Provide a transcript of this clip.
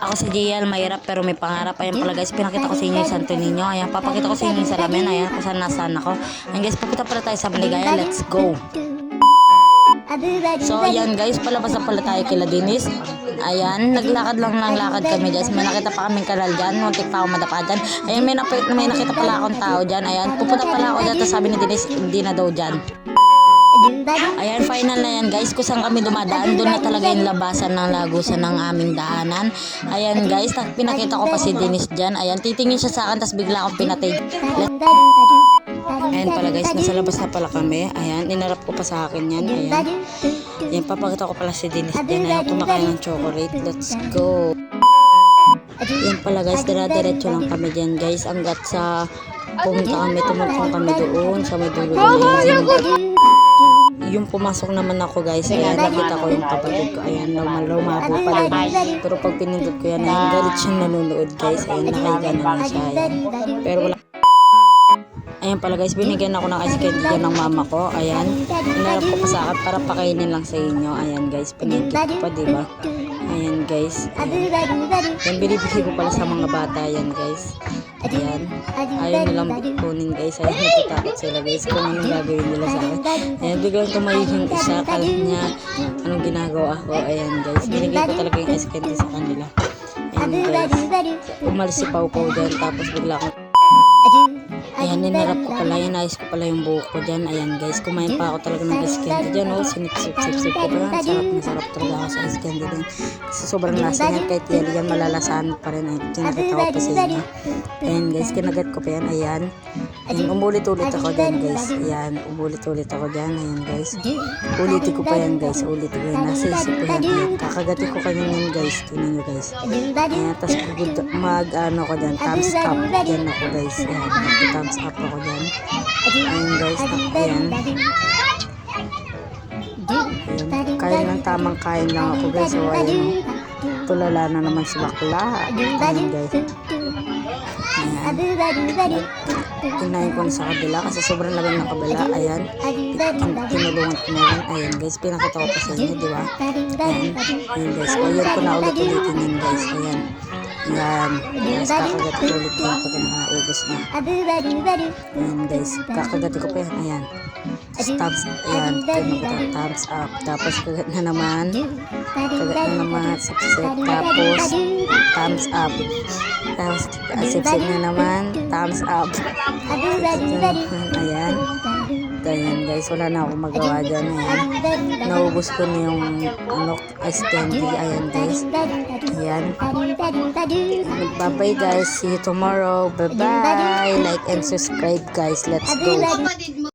Ako si JL, mahirap pero may pangarap. Ayan pala guys, pinakita ko sa inyo yung Santo Niño. Ayan, papakita ko sa inyo yung salamin. Ayan, kung saan nasaan ako. Ayan guys, pupunta pala tayo sa Maligaya. Let's go! So ayan guys, palabas na pala tayo kila Dennis. Ayan, naglakad lang ng lakad kami guys. May nakita pa kaming kanal dyan. Muntik pa ako madapa dyan. Ayan, may nakita pala akong tao dyan. Ayan, pupunta pala ako dyan. Tapos sabi ni Dennis, hindi na daw dyan. Ayan, final na yan guys. Kung saan kami dumadaan, doon na talaga yung labasan ng lagusan ng aming daanan. Ayan guys, pinakita ko pa si Dennis dyan. Ayan, titingin siya sa akin, tapos bigla akong pinatay. Ayan pala guys, nasa labas na pala kami. Ayan, inarap ko pa sa akin yan. Ayan, ayan, papakita ko pala si Dennis dyan. Ayan, kumakain ng chocolate. Let's go. Ayan pala guys, dire-diretso lang kami dyan guys. Hanggat sa pumunta kami, tumutong kami doon sa may dulo. Yung pumasok naman ako guys, ayan, nakita ko yung kapatid ko, ayan, lumabo pa rin. Pero pag pinindot ko yan, ayan, galit siyang nanonood guys, ayan, nakahiga na lang siya, ayan. Pero wala. Ayan pala guys, binigyan ako ng ice candy dyan ng mama ko, ayan. Inarap ko pa sa akin para pakainin lang sa inyo, ayan guys, pinigit ko pa, diba? Ayan guys, ayan. Yan, binibigay ko pala sa mga bata yan guys. Ayan, ayaw nilang kunin guys. Ayan, natatakot sila guys kung anong gagawin nila sa akin. Ayan, biglang tumayo yung isa. Kalat niya anong ginagawa ko. Ayan guys, binigay ko talaga yung ice candy sa kanila. Ayan guys, umalis si Pau Pau dyan. Tapos bigla akong ayan, ninarap ko pala, inayos ko pala yung buhok ko dyan. Ayan guys, kumain pa ako talaga ng ice candy dyan. Oh, sinip-sip-sip ko pa. Sarap talaga ako sa ice candy dyan. Kasi sobrang lasa niyan, kahit yan malalasaan pa rin. Ayan, tinakita ko pa sa inyo. Ayan guys, kinagat ko pa yan. Ayan, ayan, umulit-ulit ako dyan guys. Ayan, umulit-ulit ako dyan. Ayan guys, ulitin ko pa yan guys. Ulitin ko yan, nasa isip ko yan. Ayan, kakagati ko kanyan guys. Tingnan nyo guys. Ayan, tapos mag-ano ko dyan, thumbs up dyan ako guys. Ayan, thumbs up ako dyan. Ayan guys, ayan. Ayan, kain lang, tamang kain lang ako guys. So ayan, tulala na naman si bakla. Ayan guys. Ayan. Kinain ko na sa kabila kasi sobrang laban ng kabila. Ayan, tinulungan ko na yan. Ayan guys, pinakita ko pa sa inyo, di ba? Ayan, ayan guys, ayan ko na ulit-ulitin yan guys. Ayan. Ayan, guys, kakagati ko ulit yan pag naubos na. Ayan guys, kakagati ko pa yan. Ayan, thumbs, ayan, thumbs up. Tapos kagat na naman, sip-sip. Tapos thumbs up. Tapos sip-sip na naman, thumbs up. Ayan, ayan guys, wala na akong magawa dyan. Ayan, naubos ko na yung ice candy. Ayan guys, ayan. Bye bye guys, see you tomorrow. Bye bye, like and subscribe guys. Let's go.